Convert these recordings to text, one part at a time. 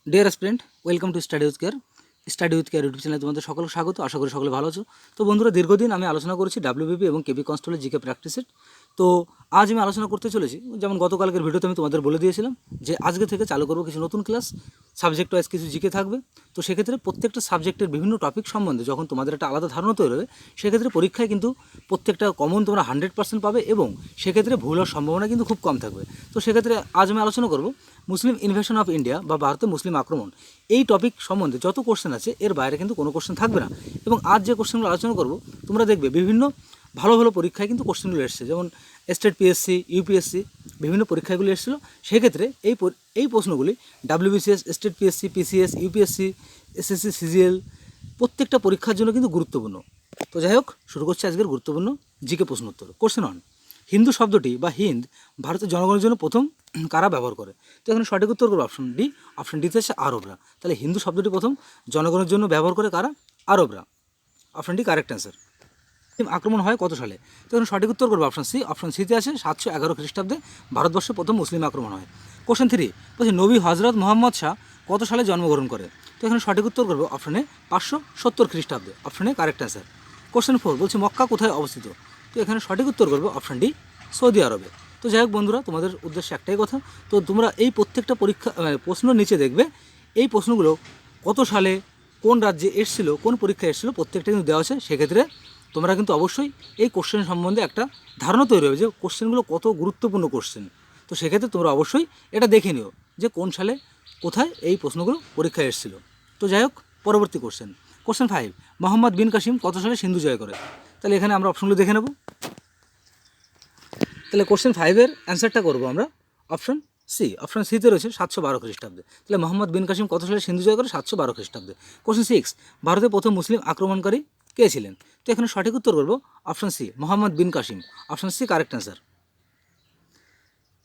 Dear student, welcome to study with care YouTube চ্যানেলে তোমাদের সকলকে স্বাগত। আশা করি সকলে ভালো আছো। তো বন্ধুরা, দীর্ঘদিন আমি আলোচনা করেছি ডাব্লিউবিপি এবং কেপি কনস্টেবলের জিকে প্র্যাকটিসের। তো আজ আমি আলোচনা করতে চলেছি, যেমন গতকালকের ভিডিওতে আমি তোমাদের বলে দিয়েছিলাম যে আজকে থেকে চালু করবো কিছু নতুন ক্লাস, সাবজেক্ট ওয়াইজ কিছু জিকে থাকবে। তো সেক্ষেত্রে প্রত্যেকটা সাবজেক্টের বিভিন্ন টপিক সম্বন্ধে যখন তোমাদের একটা আলাদা ধারণা তৈরি হবে, সেক্ষেত্রে পরীক্ষায় কিন্তু প্রত্যেকটা কমন তোমরা 100% পাবে এবং সেক্ষেত্রে ভুল হওয়ার সম্ভাবনা কিন্তু খুব কম থাকবে। তো সেক্ষেত্রে আজ আমি আলোচনা করব মুসলিম ইনভেশন অফ ইন্ডিয়া বা ভারতে মুসলিম আক্রমণ। এই টপিক সম্বন্ধে যত কোশ্চেন আছে এর বাইরে কিন্তু কোনো কোশ্চেন থাকবে না। এবং আজ যে কোশ্চেনগুলো আলোচনা করব, তোমরা দেখবে বিভিন্ন ভালো ভালো পরীক্ষায় কিন্তু কোশ্চেনগুলো এসেছে, যেমন স্টেট পিএসসি, ইউপিএসসি বিভিন্ন পরীক্ষাগুলি এসেছিলো। সেক্ষেত্রে এই প্রশ্নগুলি WBCS, state PSC, PCS, UPSC, SSC, CGL প্রত্যেকটা পরীক্ষার জন্য কিন্তু গুরুত্বপূর্ণ। তো যাই হোক, শুরু করছি আজকের গুরুত্বপূর্ণ জিকে প্রশ্ন উত্তর। কোশ্চেন 1, হিন্দু শব্দটি বা হিন্দ ভারতের জনগণের জন্য প্রথম কারা ব্যবহার করে? তো এখানে সঠিক উত্তর করবো অপশন ডি। অপশন ডিতে হচ্ছে আরবরা। তাহলে হিন্দু শব্দটি প্রথম জনগণের জন্য ব্যবহার করে কারা? আরবরা। Option D correct answer. আক্রমণ হয় কত সালে? তো এখানে সঠিক উত্তর করবো অপশন সি। অপশন সিতে আছে 711 খ্রিস্টাব্দে ভারতবর্ষে প্রথম মুসলিম আক্রমণ হয়। কোশ্চেন 3, বলছে নবী হজরত মোহাম্মদ শাহ কত সালে জন্মগ্রহণ করে? তো এখানে সঠিক উত্তর করবো অপশনে 570 খ্রিস্টাব্দে। অপশনে কারেক্ট অ্যান্সার। কোশ্চেন 4, বলছে মক্কা কোথায় অবস্থিত? তো এখানে সঠিক উত্তর করবো অপশন ডি, সৌদি আরবে। তো যাই হোক বন্ধুরা, তোমাদের উদ্দেশ্যে একটাই কথা, তো তোমরা এই প্রত্যেকটা পরীক্ষা প্রশ্ন নিচে দেখবে এই প্রশ্নগুলো কত সালে কোন রাজ্যে এসেছিল, কোন পরীক্ষায় এসেছিল প্রত্যেকটা কিন্তু দেওয়া আছে। সেক্ষেত্রে তোমরা কিন্তু অবশ্যই এই কোশ্চেন সম্বন্ধে একটা ধারণা তৈরি হবে যে কোশ্চেনগুলো কত গুরুত্বপূর্ণ কোশ্চেন। তো সেক্ষেত্রে তোমরা অবশ্যই এটা দেখে নিও যে কোন সালে কোথায় এই প্রশ্নগুলো পরীক্ষায় এসেছিল। তো যাই হোক, পরবর্তী কোশ্চেন 5, মোহাম্মদ বিন কাসিম কত সালে সিন্ধু জয় করে? তাহলে এখানে আমরা অপশনগুলো দেখে নেব। তাহলে কোশ্চেন 5-এর অ্যান্সারটা করবো আমরা অপশন সি। অপশন সিতে রয়েছে 712 খ্রিস্টাব্দে। তাহলে মোহাম্মদ বিন কাসিম কত সালে সিন্ধু জয় করে? 712 খ্রিস্টাব্দে। কোশ্চেন 6, ভারতের প্রথম মুসলিম আক্রমণকারী কে ছিলেন? তো এখানে সঠিক উত্তর করবো option C, Mohammad bin Qasim. Option C correct answer.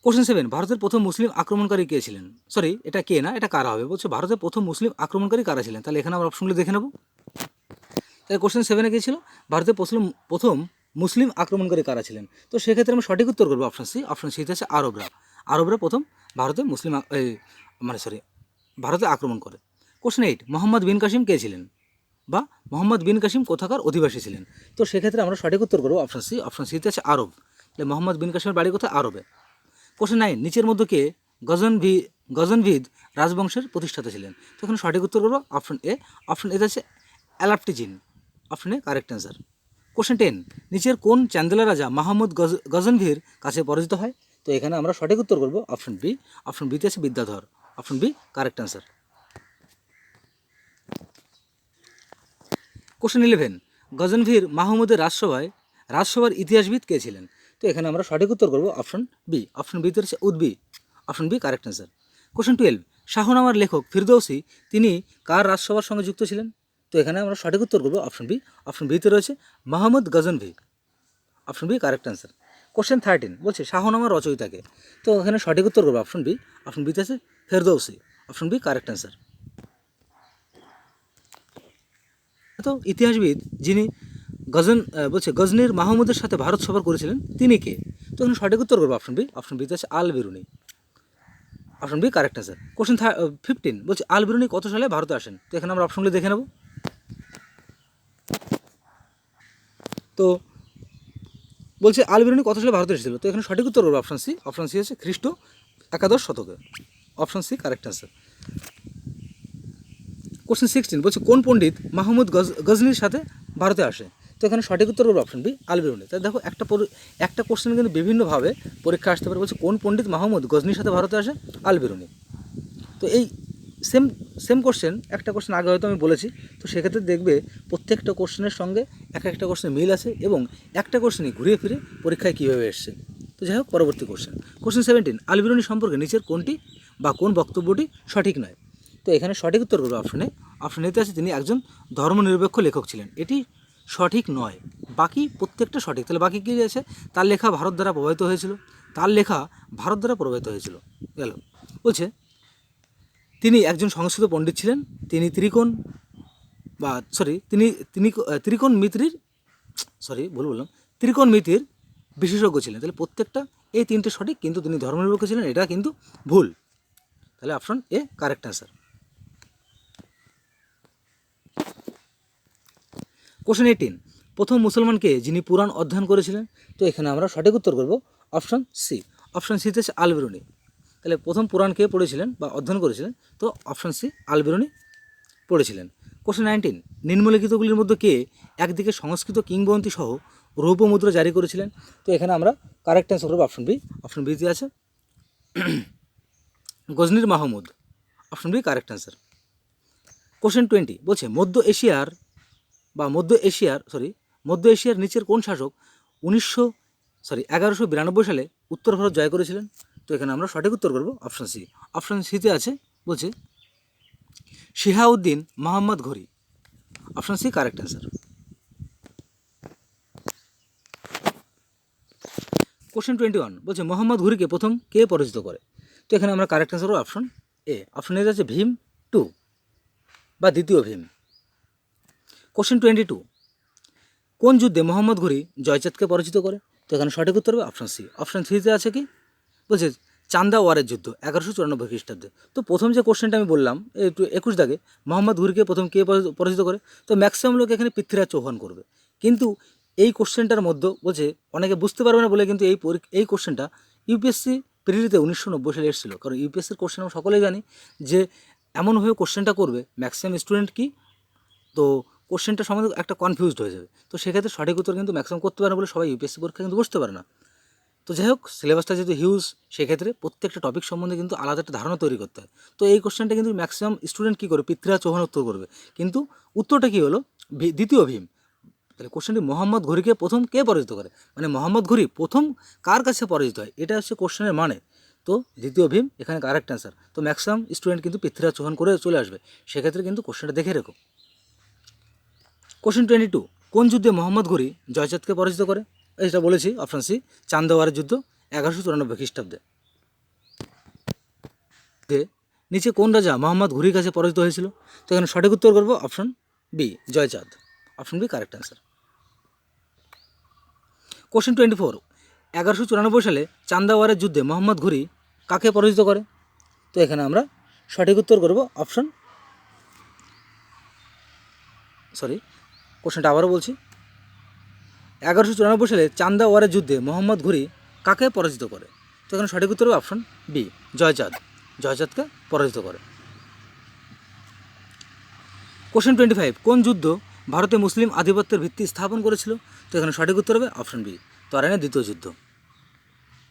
Question 7, ভারতের প্রথম মুসলিম আক্রমণকারী কে ছিলেন? সরি, এটা কে না, এটা কারা হবে। বলছে ভারতের প্রথম মুসলিম আক্রমণকারী কারা ছিলেন? তাহলে এখানে আমরা অপশনগুলো দেখে নেব। তাহলে কোশ্চেন 7-এ কী ছিল? ভারতের প্রথম মুসলিম আক্রমণকারী কারা ছিলেন? তো সেক্ষেত্রে আমরা সঠিক উত্তর করবো অপশন সি। অপশন সিতে আছে আরবরা। আরবরা প্রথম ভারতে ভারতে আক্রমণ করে। কোশ্চেন 8, মোহাম্মদ বিন কাসিম কে ছিলেন বা মোহাম্মদ বিন কাসিম কোথাকার অধিবাসী ছিলেন? তো সেক্ষেত্রে আমরা সঠিক উত্তর করবো অপশন সি। অপশন সিতে আছে আরব। তাহলে মোহাম্মদ বিন কাসিমের বাড়ি কোথায়? আরবে। কোশ্চেন 9, নিচের মধ্যে কে গজনভিদ রাজবংশের প্রতিষ্ঠাতা ছিলেন? তো এখানে সঠিক উত্তর করবো অপশন এ। অপশন এতে আছে অ্যালাপ্টিজিন। অপশনে কারেক্ট অ্যান্সার। কোশ্চেন 10, নিচের কোন চ্যান্দেলা রাজা মাহমুদ গজনভির কাছে পরাজিত হয়? তো এখানে আমরা সঠিক উত্তর করবো অপশন বি। অপশন বিতে আছে Vidyadhar. Option B correct answer. Question 11, গজনভির মাহমুদের রাজসভার ইতিহাসবিদ কে ছিলেন? তো এখানে আমরা সঠিক উত্তর করবো অপশন বি। অপশন বিতে আছে উদ্বি। Option B correct answer. Question 12, শাহনামার লেখক ফিরদৌসি তিনি কার রাজসভার সঙ্গে যুক্ত ছিলেন? তো এখানে আমরা সঠিক উত্তর করবো অপশন বি। অপশন বিতে রয়েছে Mahmud Ghaznavi. Option B correct answer. Question 13, বলছে শাহনামার রচয়িতাকে? তো এখানে সঠিক উত্তর করবো অপশন বি। অপশন বিতে আছে Firdausi. Option B correct answer. তো ইতিহাসবিদ যিনি গজনির মাহমুদের সাথে ভারত সফর করেছিলেন তিনি কে? তো এখানে সঠিক উত্তর করবো অপশন বি। অপশন বিতে আছে Al Biruni. Option B correct answer. Question 15, বলছে আল বিরুনি কত সালে ভারতে আসেন? তো এখানে আমরা অপশনগুলি দেখে নেব। তো বলছে আল বিরুনি কত সালে ভারতে এসেছিল? তো এখানে সঠিক উত্তর করবো অপশন সি। অপশন সি হচ্ছে খ্রিস্ট একাদশ শতকে। Option C correct answer. Question 16, বলছে কোন পণ্ডিত মাহমুদ গজনির সাথে ভারতে আসে? তো এখানে সঠিক উত্তর করবো অপশন বি, আল বিরুনি। তাই দেখো, একটা কোশ্চেন কিন্তু বিভিন্নভাবে পরীক্ষা আসতে পারে। বলছে কোন পণ্ডিত মাহমুদ গজনির সাথে ভারতে আসে? আল বিরুনি। তো এই সেম সেম কোশ্চেন, একটা কোশ্চেন আগে হয়তো আমি বলেছি। তো সেক্ষেত্রে দেখবে প্রত্যেকটা কোশ্চেনের সঙ্গে একটা কোশ্চেনের মিল আছে এবং একটা কোশ্চেনই ঘুরিয়ে ফিরে পরীক্ষায় কীভাবে এসছে। তো যাই হোক, পরবর্তী কোশ্চেন 17, আল বিরুনি সম্পর্কে নিচের কোনটি বা কোন বক্তব্যটি সঠিক নয়? তো এখানে সঠিক উত্তর করবো অপশনে। অপশন এতে আছে তিনি একজন ধর্মনিরপেক্ষ লেখক ছিলেন। এটি সঠিক নয়, বাকি প্রত্যেকটা সঠিক। তাহলে বাকি কী আছে? তার লেখা ভারত দ্বারা প্রভাবিত হয়েছিল। গেল। বলছে তিনি একজন সংস্কৃত পণ্ডিত ছিলেন। তিনি ত্রিকোণমিতির বিশেষজ্ঞ ছিলেন। তাহলে প্রত্যেকটা এই তিনটে সঠিক, কিন্তু তিনি ধর্মনিরপেক্ষ ছিলেন এটা কিন্তু ভুল। তাহলে option A correct answer. Question 18, প্রথম মুসলমানকে যিনি পুরাণ অধ্যয়ন করেছিলেন? তো এখানে আমরা সঠিক উত্তর করব অপশন সি। অপশন সিতে আল বিরুনি। তাহলে প্রথম পুরাণ কে পড়েছিলেন বা অধ্যয়ন করেছিলেন? তো অপশন সি আল বিরুনি পড়েছিলেন। কোশ্চেন 19, নিম্নলিখিতগুলির মধ্যে কে একদিকে সংস্কৃত কিংবদন্তি সহ রৌপ্য মুদ্রা জারি করেছিলেন? তো এখানে আমরা কারেক্ট অ্যান্সার করবো অপশন বি। অপশন বিতে আছে গজনির Mahmud. Option B correct answer. Question 20 বলছে মধ্য এশিয়ার নিচের কোন শাসক 1192 সালে উত্তর ভারত জয় করেছিলেন? তো এখানে আমরা সঠিক উত্তর করব অপশন সি। অপশন সিতে আছে বলছে Shihabuddin Mohammad Ghori. Option C correct answer. Question 21 বলছে মোহাম্মদ ঘুরিকে প্রথম কে পরাজিত করে? তো এখানে আমরা কারেক্ট অ্যান্সার করব অপশন এ। অপশন এ আছে ভীম টু বা দ্বিতীয় ভীম। কোশ্চেন 22, কোন যুদ্ধে মোহাম্মদ ঘুরি জয়চাঁদকে পরাজিত করে? তো এখানে সঠিক উত্তর হবে অপশন সি। অপশন সিতে আছে কি বলছে চান্দা ওয়ারের যুদ্ধ 1194 খ্রিস্টাব্দে। তো প্রথম যে কোশ্চেনটা আমি বললাম 21 দাগে মোহাম্মদ ঘুরিকে প্রথম কে পরাজিত করে? তো ম্যাক্সিমাম লোক এখানে পৃথ্বীরাজ চৌহান করবে, কিন্তু এই কোশ্চেনটার মধ্যে বলছে অনেকে বুঝতে পারবে না বলে কিন্তু এই কোশ্চেনটা ইউপিএসসি প্রিলিতে 1990 সালে এসেছিল। কারণ ইউপিএসসির কোশ্চেন আমরা সকলেই জানি যে এমনভাবে কোশ্চেনটা করবে ম্যাক্সিমাম স্টুডেন্ট কি তো কোশ্চেনটা সম্বন্ধে একটা কনফিউজড হয়ে যাবে। তো সেক্ষেত্রে সঠিক উত্তর কিন্তু ম্যাক্সিমাম করতে পারে না বলে সবাই ইউপিএসসি পরীক্ষা কিন্তু বসতে পারে না। তো যাই হোক, সিলেবাসটা যেহেতু হিউজ, সেক্ষেত্রে প্রত্যেকটা টপিক সম্বন্ধে কিন্তু আলাদা একটা ধারণা তৈরি করতে হয়। তো এই কোশ্চেনটা কিন্তু ম্যাক্সিমাম স্টুডেন্ট কী করে পৃথ্বীরাজ চৌহান উত্তর করবে, কিন্তু উত্তরটা কী হলো দ্বিতীয় ভীম। তাহলে কোশ্চেনটি মোহাম্মদ ঘুরিকে প্রথম কে পরাজিত করে, মানে মোহাম্মদ ঘুরি প্রথম কার কাছে পরাজিত হয়, এটা হচ্ছে কোশ্চেনের মানে। তো দ্বিতীয় ভীম এখানে কারেক্ট অ্যান্সার। তো ম্যাক্সিমাম স্টুডেন্ট কিন্তু পৃথ্বীরাজ চৌহান করে চলে আসবে, সেক্ষেত্রে কিন্তু কোশ্চেনটা দেখে রেখো। কোশ্চেন 22, কোন যুদ্ধে মোহাম্মদ ঘুরি জয়চাঁদকে পরাজিত করে? এটা বলেছি অপশন সি চান্দাওয়ারের যুদ্ধ 1194 খ্রিস্টাব্দে। নিচে কোন রাজা মোহাম্মদ ঘুরির কাছে পরাজিত হয়েছিল? তো এখানে সঠিক উত্তর করব option B Jaichand. Option B correct answer. Question 24, 1194 সালে চান্দাওয়ারের যুদ্ধে মোহাম্মদ ঘুরি কাকে পরাজিত করে? তো এখানে আমরা সঠিক উত্তর করব অপশন কোশ্চেনটা আবারও বলছি, 1194 সালে চান্দা ওয়ারের যুদ্ধে মোহাম্মদ ঘুরি কাকে পরাজিত করে? তো এখানে সঠিক উত্তর হবে অপশন বি জয়চাঁদকে পরাজিত করে। কোশ্চেন 25, কোন যুদ্ধ ভারতে মুসলিম আধিপত্যের ভিত্তি স্থাপন করেছিল? তো এখানে সঠিক উত্তর হবে অপশন বি তরাইনের দ্বিতীয় যুদ্ধ।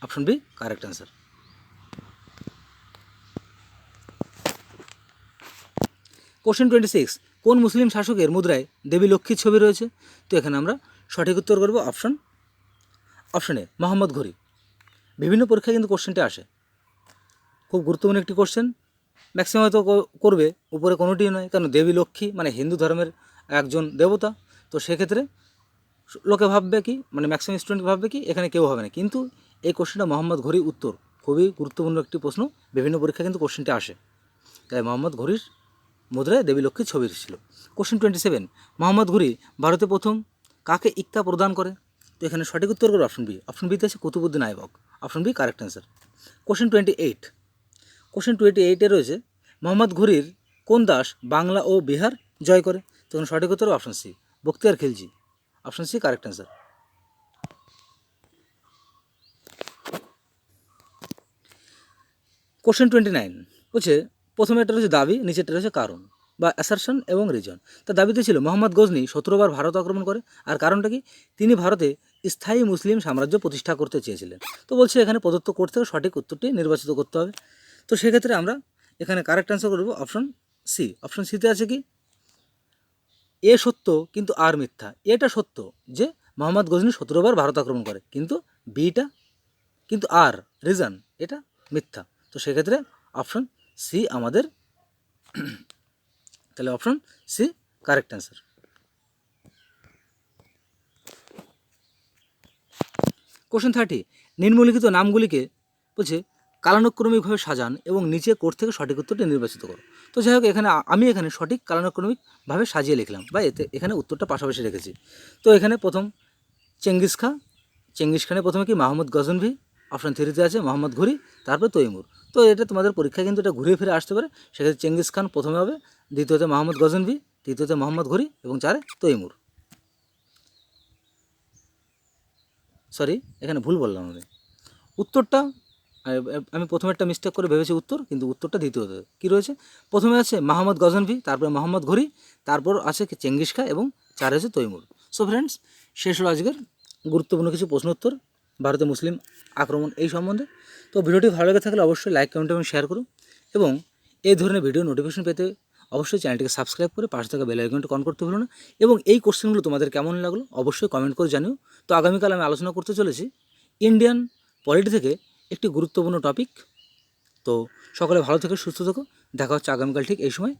Option B correct answer. Question 26, কোন মুসলিম শাসকের মুদ্রায় দেবী লক্ষ্মীর ছবি রয়েছে? তো এখানে আমরা সঠিক উত্তর করব অপশন এ মোহাম্মদ ঘুরি। বিভিন্ন পরীক্ষায় কিন্তু কোশ্চেনটি আসে, খুব গুরুত্বপূর্ণ একটি কোশ্চেন। ম্যাক্সিমাম হয়তো করবে, উপরে কোনোটি নয়, কারণ দেবী লক্ষ্মী মানে হিন্দু ধর্মের একজন দেবতা। তো সেক্ষেত্রে লোকে ভাববে কি, মানে ম্যাক্সিমাম স্টুডেন্ট ভাববে কি এখানে কেউ হবে না, কিন্তু এই কোশ্চেনটা মোহাম্মদ ঘুরি উত্তর, খুবই গুরুত্বপূর্ণ একটি প্রশ্ন, বিভিন্ন পরীক্ষায় কিন্তু কোশ্চেনটি আসে। তাই মোহাম্মদ ঘুরির মুদ্রায় দেবী লক্ষ্মীর ছবি ছিল। কোশ্চেন 27, মোহাম্মদ ঘুরি ভারতে প্রথম কাকে ইক্তা প্রদান করে? তো এখানে সঠিক উত্তর করবে অপশন বি। অপশন বিতে আছে Qutbuddin Aibak. Option B correct answer. Question 28 রয়েছে মোহাম্মদ ঘুরির কোন দাস বাংলা ও বিহার জয় করে? তো এখানে সঠিক উত্তর option C Bakhtiyar Khilji. Option C correct answer. Question 29 বলছে প্রথমে এটা রয়েছে দাবি, নিচেরটা রয়েছে কারণ বা অ্যাসারশন এবং রিজন। তার দাবিতে ছিল মোহাম্মদ গজনি 17 বার ভারত আক্রমণ করে, আর কারণটা কি, তিনি ভারতে স্থায়ী মুসলিম সাম্রাজ্য প্রতিষ্ঠা করতে চেয়েছিলেন। তো বলছে এখানে প্রদত্ত কোড থেকে সঠিক উত্তরটি নির্বাচিত করতে হবে। তো সেক্ষেত্রে আমরা এখানে কারেক্ট অ্যান্সার করব অপশন সি। অপশন সিতে আছে কি এ সত্য কিন্তু আর মিথ্যা। এটা সত্য যে মোহাম্মদ গজনি 17 বার ভারত আক্রমণ করে, কিন্তু বিটা কিন্তু আর রিজন এটা মিথ্যা। তো সেক্ষেত্রে অপশন সি আমাদের তাহলে option C correct answer. Question 30, নিম্নলিখিত নামগুলিকে বলছে কালানুক্রমিকভাবে সাজান এবং নিচে কোড থেকে সঠিক উত্তরটি নির্বাচিত করো। তো যাই হোক, আমি এখানে সঠিক কালানুক্রমিকভাবে সাজিয়ে লিখলাম বা এখানে উত্তরটা পাশাপাশি রেখেছি। তো এখানে প্রথম চেঙ্গিস খানের প্রথমে কি মাহমুদ গজনভি। অপশন 3তে আছে মোহাম্মদ ঘুরি, তারপর তৈমুর। তো এটা তোমাদের পরীক্ষায় কিন্তু এটা ঘুরে ফিরে আসতে পারে। সেক্ষেত্রে চেঙ্গিস খান প্রথমে হবে, দ্বিতীয়তে মাহমুদ গজনভি, তৃতীয়তে মোহাম্মদ ঘুরি এবং 4 তৈমুর। সরি, এখানে ভুল বললাম আমি। উত্তরটা আমি প্রথমে একটা মিস্টেক করে ভেবেছি উত্তর, কিন্তু উত্তরটা দ্বিতীয়তে কী রয়েছে, প্রথমে আছে মোহাম্মদ গজনভি, তারপরে মোহাম্মদ ঘুরি, তারপর আছে চেঙ্গিস খা এবং 4 আছে তৈমুর। সো ফ্রেন্ডস, শেষ হলো আজকের গুরুত্বপূর্ণ কিছু প্রশ্ন উত্তর ভারতে মুসলিম আক্রমণ এই সম্বন্ধে। তো ভিডিওটি ভালো লেগে থাকলে অবশ্যই লাইক, কমেন্ট এবং শেয়ার করুন, এবং এই ধরনের ভিডিও নোটিফিকেশন পেতে অবশ্যই চ্যানেলটিকে সাবস্ক্রাইব করে পাশে থাকা বেল আইকনটি অন করতে ভুলো না। এবং এই কোশ্চেনগুলো তোমাদের কেমন লাগলো অবশ্যই কমেন্ট করে জানিও। তো আগামীকাল আমি আলোচনা করতে চলেছি ইন্ডিয়ান পলিটি থেকে একটি গুরুত্বপূর্ণ টপিক। তো সকলে ভালো থেকো, সুস্থ থেকো, দেখা হচ্ছে আগামীকাল ঠিক এই সময়।